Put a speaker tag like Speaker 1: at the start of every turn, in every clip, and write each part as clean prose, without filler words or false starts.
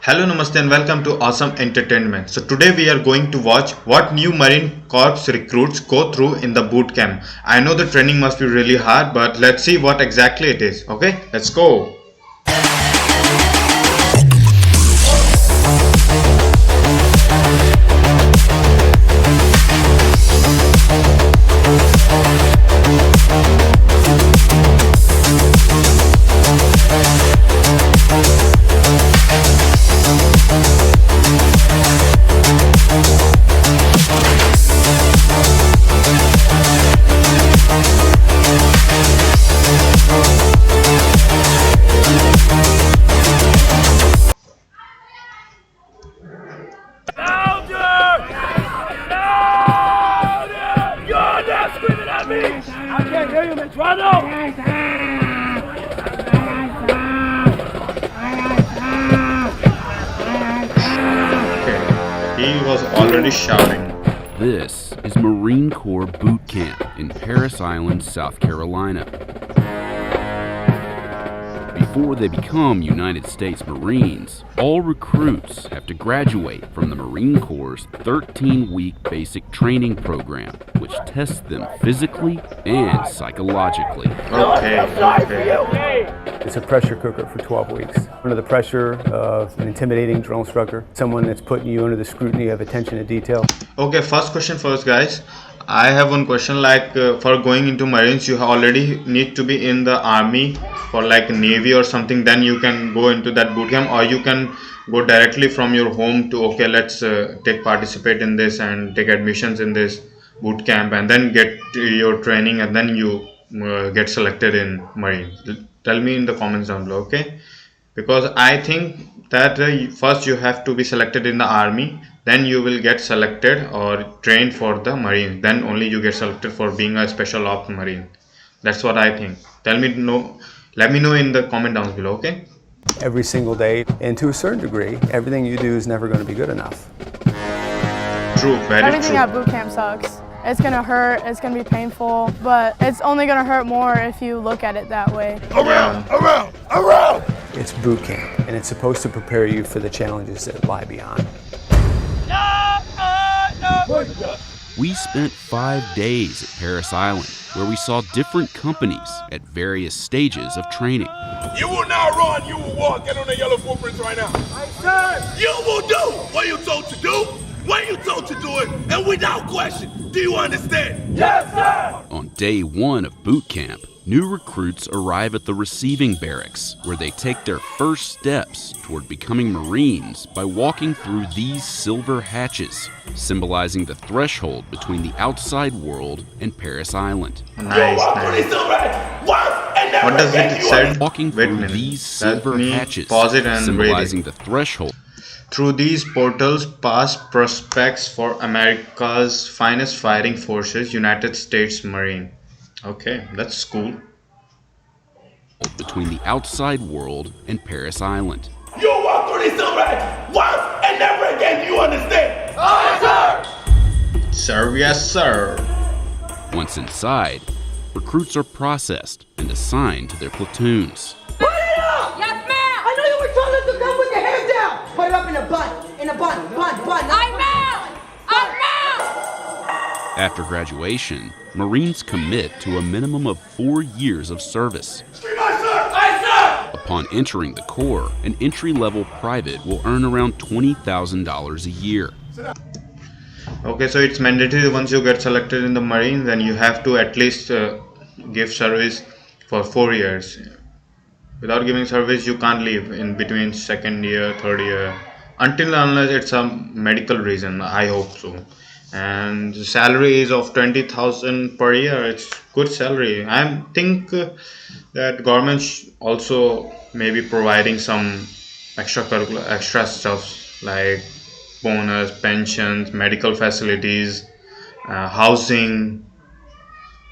Speaker 1: Hello, Namaste, and welcome to Awesome Entertainment. So today we are going to watch what new Marine Corps recruits go through in the boot camp. I know the training must be really hard, but let's see what exactly it is. Okay, let's go.
Speaker 2: I can't hear you, Metrano!
Speaker 1: Okay, he was already shouting.
Speaker 3: This is Marine Corps Boot Camp in Parris Island, South Carolina. Before they become United States Marines, all recruits have to graduate from the Marine Corps' 13-week basic training program, which tests them physically and psychologically.
Speaker 1: Okay.
Speaker 4: It's a pressure cooker for 12 weeks. Under the pressure of an intimidating drill instructor, someone that's putting you under the scrutiny of attention to detail.
Speaker 1: Okay, first question first, guys. I have one question, like for going into Marines, you already need to be in the army for like Navy or something, then you can go into that boot camp, or you can go directly from your home to, okay, let's participate in this and take admissions in this boot camp and then get your training and then you get selected in Marines. Tell me in the comments down below, okay? Because I think that first you have to be selected in the army, then you will get selected or trained for the Marine, then only you get selected for being a special ops Marine. That's what I think. Let me know in the comment down below, okay?
Speaker 4: Every single day, and to a certain degree, everything you do is never going to be good enough.
Speaker 1: True, very
Speaker 5: Everything
Speaker 1: true.
Speaker 5: at boot camp sucks. It's gonna hurt, it's gonna be painful, but it's only gonna hurt more if you look at it that way.
Speaker 2: Around!
Speaker 4: It's boot camp, and it's supposed to prepare you for the challenges that lie beyond.
Speaker 3: We spent 5 days at Parris Island, where we saw different companies at various stages of training.
Speaker 2: You will not run, you will walk. Get on the yellow footprints right now. Sir. You will do what you're told to do, when you're told to do it, and without question. Do you understand? Yes, sir!
Speaker 3: On day 1 of boot camp, new recruits arrive at the receiving barracks, where they take their first steps toward becoming Marines by walking through these silver hatches, symbolizing the threshold between the outside world and Parris Island.
Speaker 1: Nice. What does it say?
Speaker 3: Walking
Speaker 1: Wait a
Speaker 3: through
Speaker 1: minute.
Speaker 3: these
Speaker 1: Let
Speaker 3: silver
Speaker 1: me
Speaker 3: hatches,
Speaker 1: pause it and read
Speaker 3: symbolizing
Speaker 1: it.
Speaker 3: the threshold.
Speaker 1: Through these portals pass prospects for America's finest fighting forces, United States Marine. Okay, that's cool.
Speaker 3: Between the outside world and Parris Island.
Speaker 2: You walk through these silver hatches once and never again. Do you understand? Aye, sir!
Speaker 1: Sir, yes, sir.
Speaker 3: Once inside, recruits are processed and assigned to their platoons.
Speaker 6: Put it up! Yes, ma'am! I know you were told us to come with your hands down! Put it up in a bun, bun. I'm out!
Speaker 3: After graduation, Marines commit to a minimum of 4 years of service.
Speaker 2: Aye, sir!
Speaker 3: Upon entering the Corps, an entry-level private will earn around $20,000 a year.
Speaker 1: Okay, so it's mandatory once you get selected in the Marine, then you have to at least give service for 4 years. Without giving service, you can't leave in between second year, third year, until unless it's a medical reason. I hope so. And the salary is of 20,000 per year. It's good salary. I think that government also maybe providing some extra stuff like bonus, pensions, medical facilities, housing,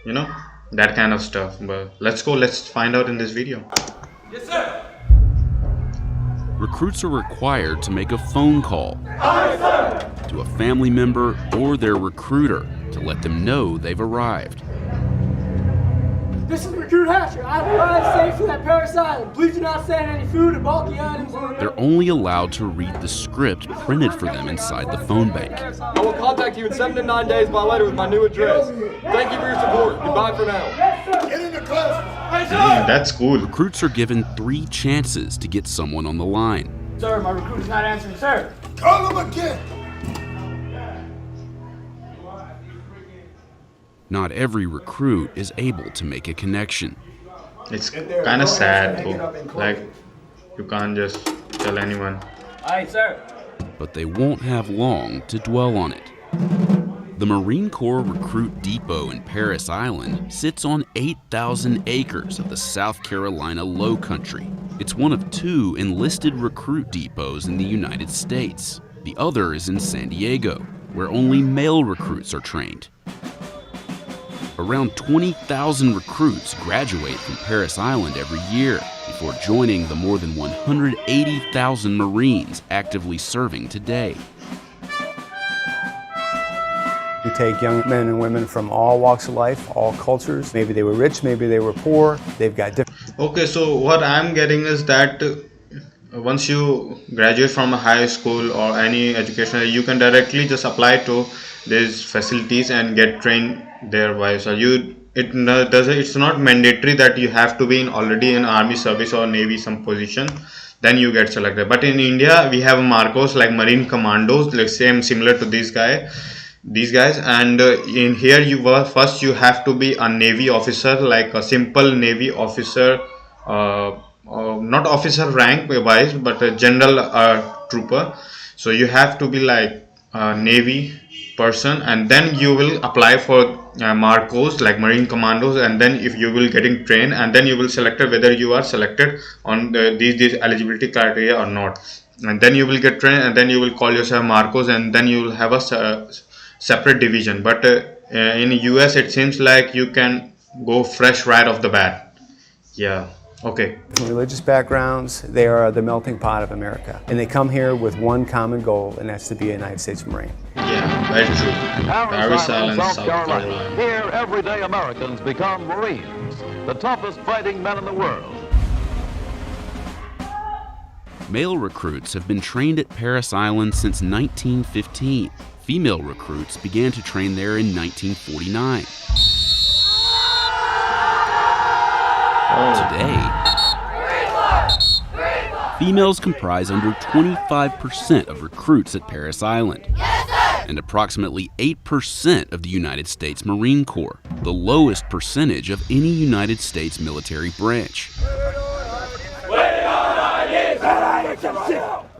Speaker 1: you know, that kind of stuff. But let's find out in this video.
Speaker 2: Yes, sir!
Speaker 3: Recruits are required to make a phone call to a family member or their recruiter to let them know they've arrived.
Speaker 7: This is Recruit Hatcher. I provide safety at Paris Island. Please do not send any food or bulky items.
Speaker 3: They're only allowed to read the script printed for them inside the phone bank.
Speaker 8: I will contact you in 7 to 9 days by letter with my new address. Thank you for your support. Goodbye for now.
Speaker 2: Get in the class.
Speaker 1: That's cool.
Speaker 3: Recruits are given 3 chances to get someone on the line.
Speaker 7: Sir, my recruit is not answering, sir.
Speaker 2: Call him again.
Speaker 3: Not every recruit is able to make a connection.
Speaker 1: It's kind of sad though. Like, you can't just tell anyone.
Speaker 7: Aye, sir.
Speaker 3: But they won't have long to dwell on it. The Marine Corps Recruit Depot in Paris Island sits on 8,000 acres of the South Carolina Low Country. It's one of 2 enlisted recruit depots in the United States. The other is in San Diego, where only male recruits are trained. Around 20,000 recruits graduate from Paris Island every year before joining the more than 180,000 Marines actively serving today.
Speaker 4: We take young men and women from all walks of life, all cultures. Maybe they were rich, maybe they were poor. They've got different...
Speaker 1: Okay, so what I'm getting is that once you graduate from a high school or any education, you can directly just apply to these facilities and get trained there. So it's not mandatory that you have to be already in army service or navy some position, then you get selected. But in India we have Marcos, like Marine Commandos, like similar to these guys, and in here you have to be a navy officer, like a simple navy officer, not officer rank wise, but a general trooper. So you have to be like a navy person, and then you will apply for Marcos, like Marine Commandos, and then if you will getting trained, and then you will select whether you are selected on these eligibility criteria or not, and then you will get trained, and then you will call yourself Marcos, and then you will have a separate division. But in US it seems like you can go fresh right off the bat. Yeah. Okay.
Speaker 4: Religious backgrounds, they are the melting pot of America. And they come here with one common goal, and that's to be a United States Marine.
Speaker 1: Yeah, very true. Paris Island, South Carolina.
Speaker 9: Here, everyday Americans become Marines, the toughest fighting men in the world.
Speaker 3: Male recruits have been trained at Paris Island since 1915. Female recruits began to train there in 1949. Today, females comprise under 25% of recruits at Paris Island, and approximately 8% of the United States Marine Corps, the lowest percentage of any United States military branch.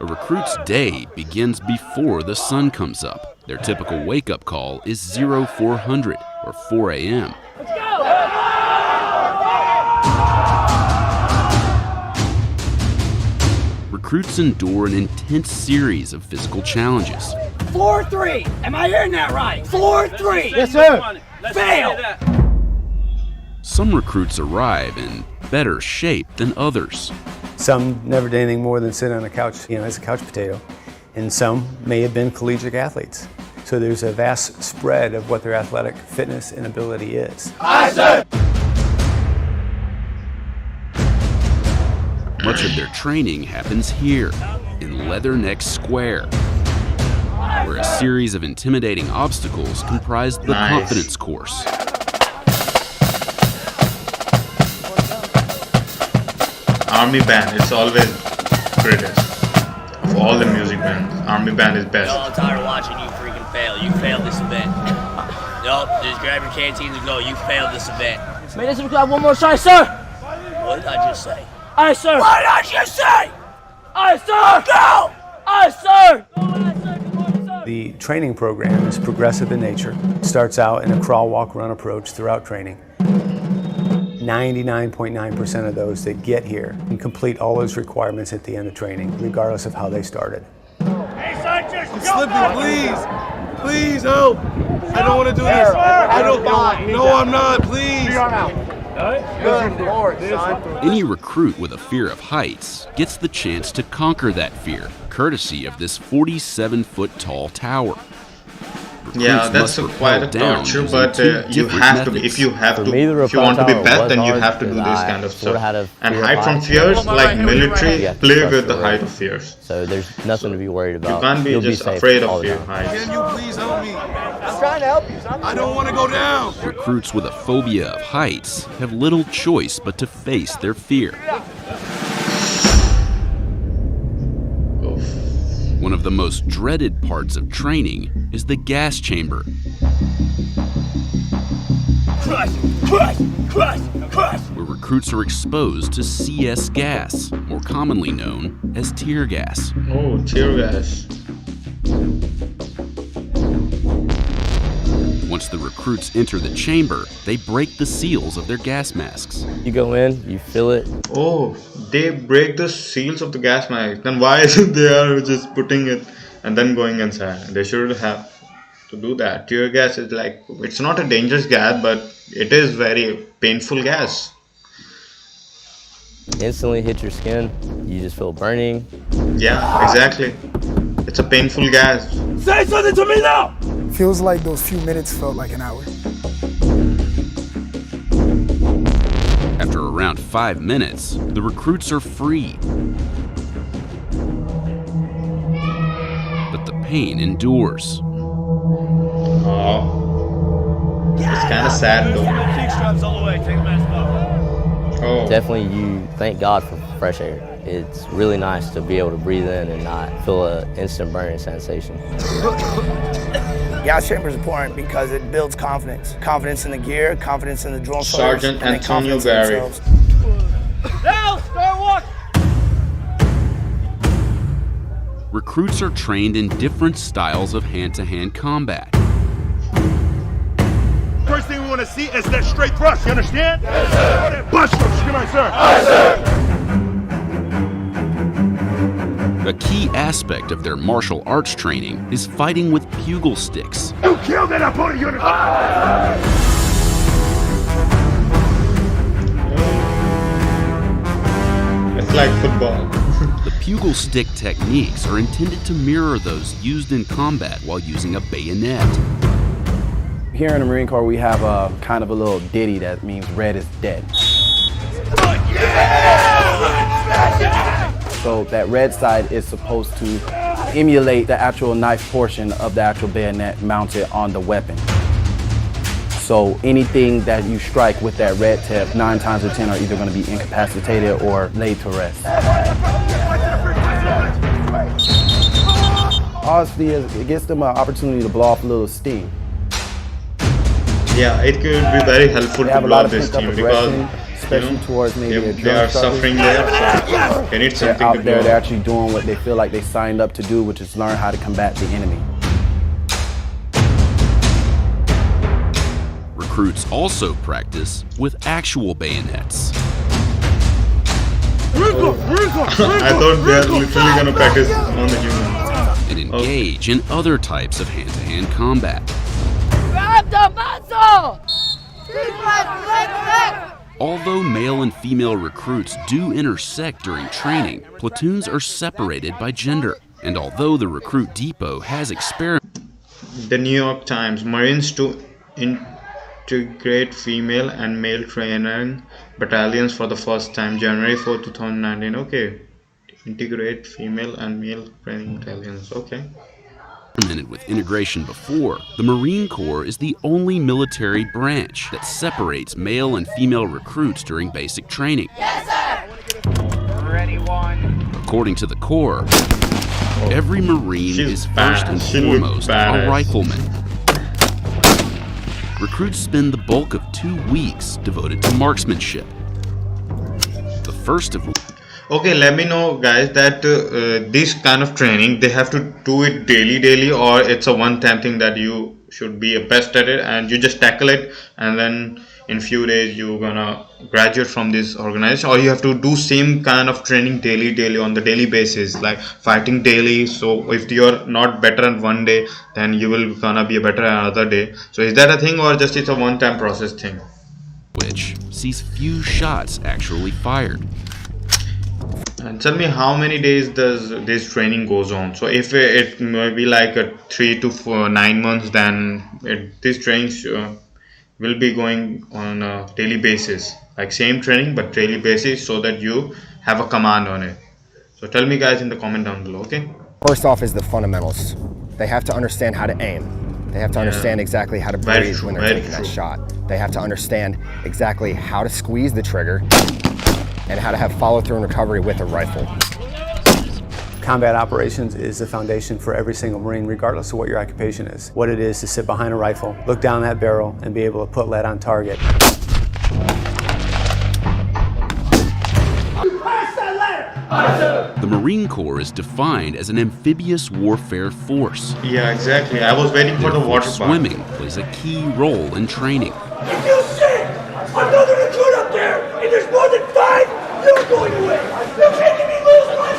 Speaker 3: A recruit's day begins before the sun comes up. Their typical wake-up call is 0400 or 4 a.m. Recruits endure an intense series of physical challenges.
Speaker 7: 4-3. Am I hearing that right? 4-3.
Speaker 4: Yes, sir.
Speaker 7: Fail.
Speaker 3: Some recruits arrive in better shape than others.
Speaker 4: Some never did anything more than sit on a couch, as a couch potato. And some may have been collegiate athletes. So there's a vast spread of what their athletic fitness and ability is.
Speaker 2: Aye, sir.
Speaker 3: Much of their training happens here, in Leatherneck Square, where a series of intimidating obstacles comprise the confidence course.
Speaker 1: Army band, it's always greatest. Of all the music bands, Army band is best.
Speaker 10: No, I'm tired of watching you freaking fail. You failed this event. Nope, just grab your canteens and go. You failed this event.
Speaker 7: May this have one more try, sir.
Speaker 10: What did I just say?
Speaker 7: Aye, sir.
Speaker 10: What did I just say?
Speaker 7: Aye, sir.
Speaker 10: Go!
Speaker 7: Aye, sir.
Speaker 4: The training program is progressive in nature. It starts out in a crawl, walk, run approach throughout training. 99.9% of those that get here can complete all those requirements at the end of training, regardless of how they started.
Speaker 2: I'm slipping, please. Please help. I don't want to do this. I don't. No, I'm not. Please.
Speaker 9: Good Lord, son.
Speaker 3: Any recruit with a fear of heights gets the chance to conquer that fear, courtesy of this 47-foot tall tower.
Speaker 1: Yeah, that's quite a torture, but you have to be, if you want to be best, then you have to do this kind of stuff. And hide from fears, like military, play with the height of fears.
Speaker 11: So there's nothing to be worried about.
Speaker 1: You can't be just afraid of fear heights.
Speaker 2: Can you please help me? I'm trying to help you, son. I don't want to go down.
Speaker 3: Recruits with a phobia of heights have little choice but to face their fear. One of the most dreaded parts of training is the gas chamber.
Speaker 2: Crush, crush, crush, crush.
Speaker 3: Where recruits are exposed to CS gas, more commonly known as tear gas.
Speaker 1: Oh, tear gas.
Speaker 3: Once the recruits enter the chamber, they break the seals of their gas masks.
Speaker 11: You go in, you feel it.
Speaker 1: Oh, they break the seals of the gas mask. Then why is it they are just putting it and then going inside? They should have to do that. Tear gas is like, it's not a dangerous gas, but it is very painful gas.
Speaker 11: Instantly hit your skin. You just feel burning.
Speaker 1: Yeah, exactly. It's a painful gas.
Speaker 2: Say something to me now!
Speaker 12: Feels like those few minutes felt like an hour.
Speaker 3: After around 5 minutes, the recruits are free. But the pain endures.
Speaker 1: Oh, it's kind of sad though. Oh.
Speaker 11: Definitely, you thank God for fresh air. It's really nice to be able to breathe in and not feel an instant burning sensation.
Speaker 13: Gas chamber is important because it builds confidence. Confidence in the gear, confidence in the drone
Speaker 1: Sergeant Antonio Barry.
Speaker 7: Now, start walking!
Speaker 3: Recruits are trained in different styles of hand-to-hand combat.
Speaker 2: First thing we want to see is that straight thrust, you understand? Yes, sir. Bust thrust, come on, sir. Yes, sir.
Speaker 3: A key aspect of their martial arts training is fighting with pugil sticks.
Speaker 2: You killed that opponent, you understand?
Speaker 1: It's like football.
Speaker 3: The pugil stick techniques are intended to mirror those used in combat while using a bayonet.
Speaker 14: Here in the Marine Corps, we have a kind of a little ditty that means red is dead. So that red side is supposed to emulate the actual knife portion of the actual bayonet mounted on the weapon. So anything that you strike with that red tip, 9 times out of 10 are either going to be incapacitated or laid to rest. Honestly, it gives them an opportunity to blow off a little steam.
Speaker 1: Yeah, it could be very helpful to blow this steam because
Speaker 14: especially towards maybe
Speaker 1: they are suffering there, so they need something
Speaker 14: out
Speaker 1: to
Speaker 14: there.
Speaker 1: blow.
Speaker 14: They're actually doing what they feel like they signed up to do, which is learn how to combat the enemy.
Speaker 3: Recruits also practice with actual bayonets.
Speaker 1: I thought they are literally going to practice on the human.
Speaker 3: And engage in other types of hand-to-hand combat.
Speaker 7: Grab the muscle!
Speaker 3: Although male and female recruits do intersect during training, platoons are separated by gender. And although the recruit depot has experimented,
Speaker 1: The New York Times, Marines to integrate female and male training battalions for the first time, January 4, 2019. Okay, integrate female and male training battalions. Okay.
Speaker 3: with integration before, the Marine Corps is the only military branch that separates male and female recruits during basic training.
Speaker 7: Yes, sir!
Speaker 15: Ready, one.
Speaker 3: According to the Corps, every Marine is first and foremost a rifleman. Recruits spend the bulk of 2 weeks devoted to marksmanship. The first of which.
Speaker 1: Okay, let me know, guys, that this kind of training, they have to do it daily, or it's a one-time thing that you should be a best at it and you just tackle it, and then in few days you're gonna graduate from this organization, or you have to do same kind of training daily on the daily basis, like fighting daily. So if you're not better in one day, then you will gonna be better another day. So is that a thing, or just it's a one-time process thing?
Speaker 3: Which sees few shots actually fired.
Speaker 1: And tell me, how many days does this training goes on? So if it may be like a 3 to 9 months, then this training will be going on a daily basis, like same training but daily basis, so that you have a command on it. So tell me guys in the comment down below, okay?
Speaker 16: First off is the fundamentals. They have to understand how to aim. They have to understand exactly how to breathe when they're taking that shot. They have to understand exactly how to squeeze the trigger and how to have follow through and recovery with a rifle.
Speaker 4: Combat operations is the foundation for every single Marine, regardless of what your occupation is. What it is to sit behind a rifle, look down that barrel, and be able to put lead on target.
Speaker 3: The Marine Corps is defined as an amphibious warfare force.
Speaker 1: Yeah, exactly. I was waiting for the water part.
Speaker 3: Swimming plays a key role in training.
Speaker 2: If you see another recruit up there and there's more than 5, you're going away. You're making me lose my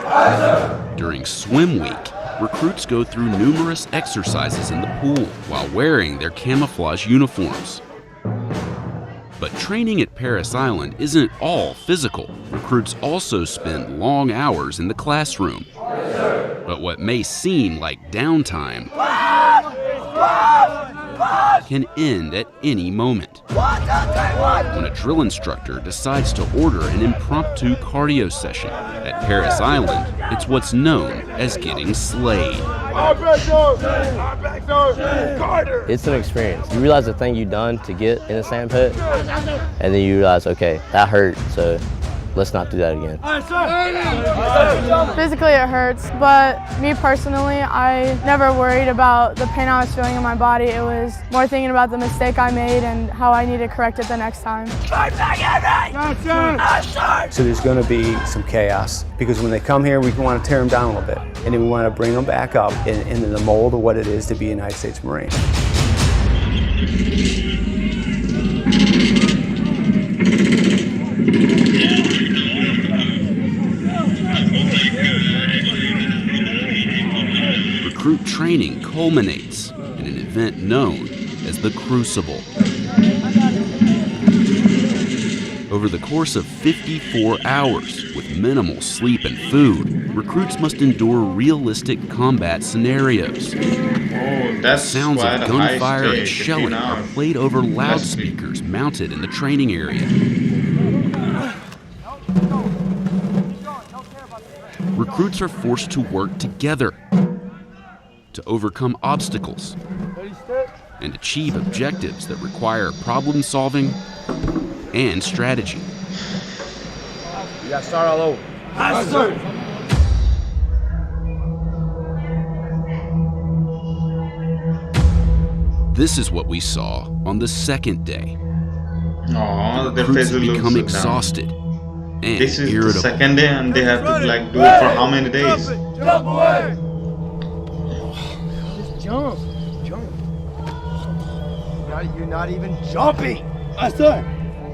Speaker 2: mind.
Speaker 3: During swim week, recruits go through numerous exercises in the pool while wearing their camouflage uniforms. But training at Parris Island isn't all physical. Recruits also spend long hours in the classroom. But what may seem like downtime can end at any moment. When a drill instructor decides to order an impromptu cardio session at Parris Island, it's what's known as getting slayed.
Speaker 11: It's an experience. You realize the thing you've done to get in a sand pit, and then you realize, okay, that hurt, so let's not do that again.
Speaker 5: Physically it hurts, but me personally, I never worried about the pain I was feeling in my body. It was more thinking about the mistake I made and how I need to correct it the next time.
Speaker 4: So there's going to be some chaos, because when they come here, we want to tear them down a little bit, and then we want to bring them back up into the mold of what it is to be a United States Marine.
Speaker 3: Recruit training culminates in an event known as the Crucible. Over the course of 54 hours, with minimal sleep and food, recruits must endure realistic combat scenarios.
Speaker 1: That's
Speaker 3: sounds of
Speaker 1: quite a
Speaker 3: gunfire
Speaker 1: high
Speaker 3: and
Speaker 1: stake,
Speaker 3: shelling
Speaker 1: 15
Speaker 3: are
Speaker 1: hours.
Speaker 3: played over loudspeakers mounted in the training area. Recruits are forced to work together to overcome obstacles and achieve objectives that require problem solving and strategy.
Speaker 8: You gotta start all over.
Speaker 2: Yes, sir.
Speaker 3: This is what we saw on the second day.
Speaker 1: Oh,
Speaker 3: The
Speaker 1: their
Speaker 3: recruits
Speaker 1: faces look
Speaker 3: become
Speaker 1: so
Speaker 3: exhausted
Speaker 1: down.
Speaker 3: and
Speaker 1: This is
Speaker 3: irritable.
Speaker 1: the second day, and they have to like do it for how many days?
Speaker 2: Jump away.
Speaker 7: Just jump. Jump. You're not even jumping.
Speaker 2: Yes, sir.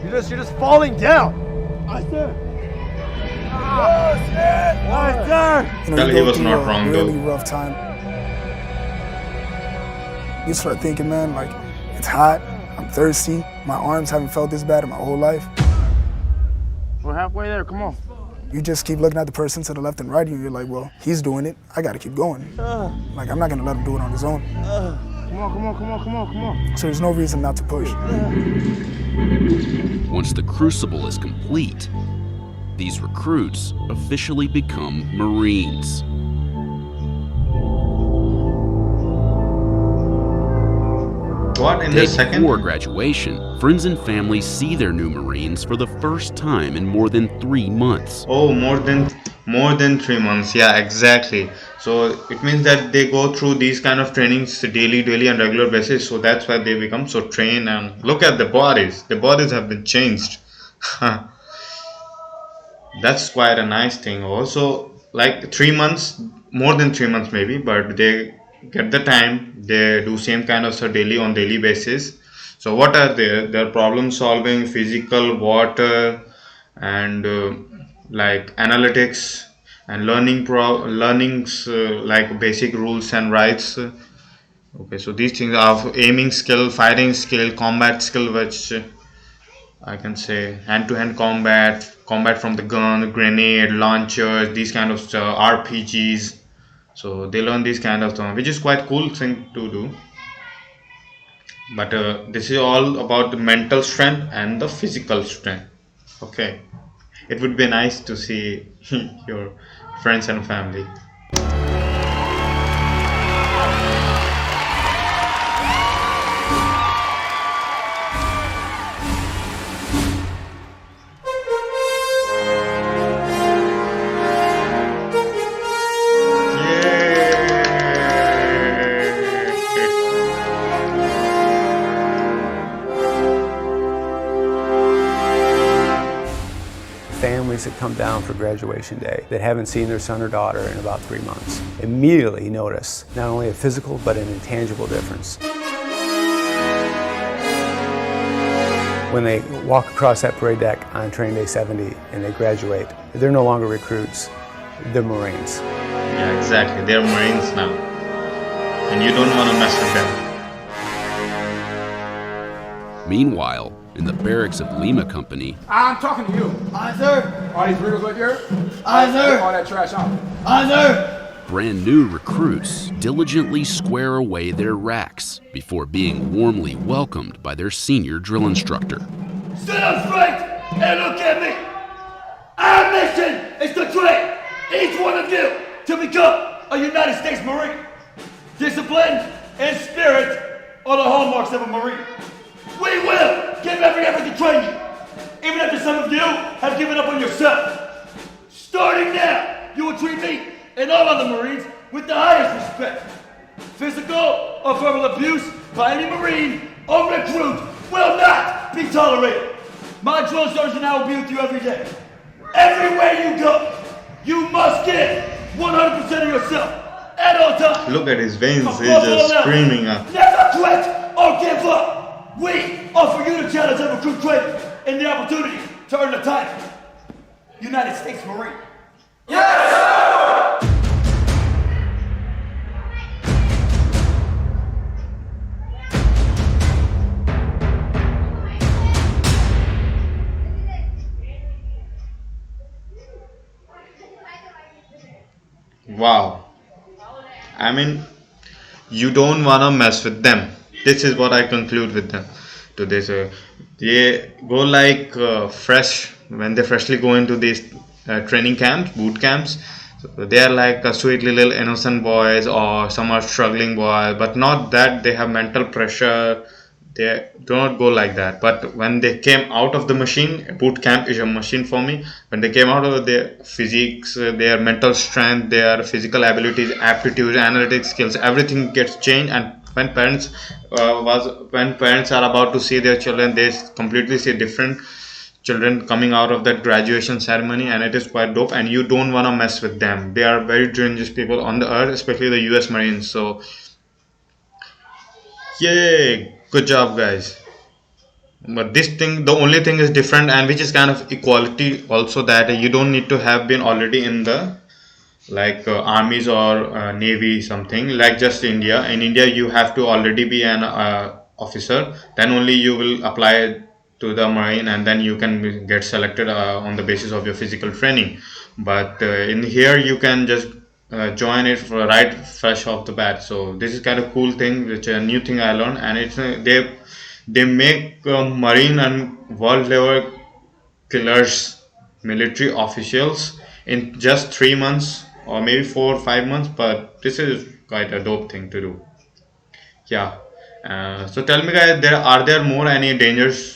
Speaker 7: You're just falling down.
Speaker 2: Yes, sir.
Speaker 7: Yes, sir.
Speaker 12: You know,
Speaker 1: Well,
Speaker 12: you
Speaker 1: he
Speaker 12: go
Speaker 1: was
Speaker 12: through
Speaker 1: not
Speaker 12: a
Speaker 1: wrong,
Speaker 12: really
Speaker 1: though.
Speaker 12: rough time. You start thinking, man, like, it's hot, I'm thirsty, my arms haven't felt this bad in my whole life.
Speaker 7: We're halfway there. Come on.
Speaker 12: You just keep looking at the person to the left and right, and you're like, well, he's doing it, I gotta keep going. Like, I'm not gonna let him do it on his own.
Speaker 7: Come on. Come on. Come on. Come on. Come on.
Speaker 12: So there's no reason not to push.
Speaker 3: Once the Crucible is complete, these recruits officially become Marines.
Speaker 1: What, in
Speaker 3: Day
Speaker 1: the second?
Speaker 3: before graduation, friends and family see their new Marines for the first time in more than 3 months.
Speaker 1: Oh, more than 3 months. Yeah, exactly. So it means that they go through these kind of trainings daily and regular basis. So that's why they become so trained. And look at the bodies. The bodies have been changed. That's quite a nice thing. Also, like 3 months, more than 3 months maybe, but they get the time. They do same kind of stuff on daily basis. So what are they? They're problem solving, physical, water, and like analytics and learnings like basic rules and rights. Okay, so these things are aiming skill, fighting skill, combat skill, which I can say hand-to-hand combat from the gun, grenade, launchers, these kind of stuff, RPGs. So they learn these kind of stuff, which is quite cool thing to do. But this is all about the mental strength and the physical strength. Okay, it would be nice to see your friends and family.
Speaker 4: Families that come down for graduation day that haven't seen their son or daughter in about 3 months immediately notice not only a physical but an intangible difference. When they walk across that parade deck on training day 70 and they graduate, they're no longer recruits, they're Marines.
Speaker 1: Yeah, exactly, they're Marines now, and you don't want to mess with them.
Speaker 3: Meanwhile, in the barracks of Lima Company,
Speaker 8: I'm talking to you.
Speaker 7: Aye, sir.
Speaker 8: All these burritos right here?
Speaker 7: Aye, sir.
Speaker 8: All that trash out.
Speaker 7: Aye, sir.
Speaker 3: brand new recruits diligently square away their racks before being warmly welcomed by their senior drill instructor.
Speaker 2: Stand up straight and look at me. Our mission is to train each one of you to become a United States Marine. Discipline and spirit are the hallmarks of a Marine. We will give every effort to train you, even after some of you have given up on yourself. Starting now, you will treat me and all other Marines with the highest respect. Physical or verbal abuse by any Marine or recruit will not be tolerated. My drill sergeant and I will be with you every day. Everywhere you go, you must give 100% of yourself at all times.
Speaker 1: Look at his veins, he's just screaming up.
Speaker 2: Never quit or give up. We offer you the challenge of recruit training and the opportunity to earn the title United States Marine. Yes, sir!
Speaker 1: Wow. I mean, you don't wanna mess with them. This is what I conclude with them today. So they go like fresh when they freshly go into these training camps, boot camps. So they are like sweet little innocent boys, or some are struggling boys, but not that they have mental pressure. They do not go like that. But when they came out of the machine, boot camp is a machine for me. When they came out of their physiques, their mental strength, their physical abilities, aptitudes, analytic skills, everything gets changed. And when parents are about to see their children, they completely see different children coming out of that graduation ceremony, and it is quite dope. And you don't want to mess with them. They are very dangerous people on the earth, especially the US Marines. So yay, good job guys. But this thing, the only thing is different, and which is kind of equality also, that you don't need to have been already in the like armies or navy, something like just India. In India you have to already be an officer, then only you will apply to the Marine, and then you can get selected on the basis of your physical training. But in here you can just join it for right fresh off the bat. So this is kind of cool thing, which a new thing I learned. And it's they make Marine and world level killers, military officials, in just 3 months or maybe 4 or 5 months. But this is quite a dope thing to do. Yeah. So tell me guys, are there more any dangerous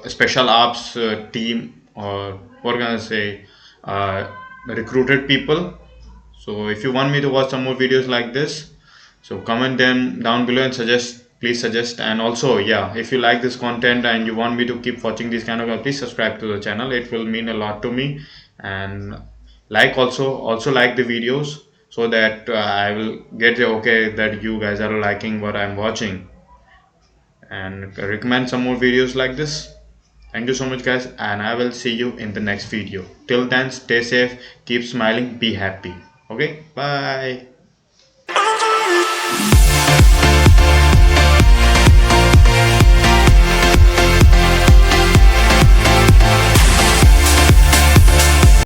Speaker 1: special ops team, or what can I say, recruited people? So if you want me to watch some more videos like this, so comment them down below and please suggest. And also, yeah, if you like this content and you want me to keep watching this kind of, please subscribe to the channel. It will mean a lot to me. And like also like the videos, so that I will get the okay that you guys are liking what I'm watching, and recommend some more videos like this. Thank you so much guys, and I will see you in the next video. Till then, stay safe, keep smiling, be happy. Okay, bye.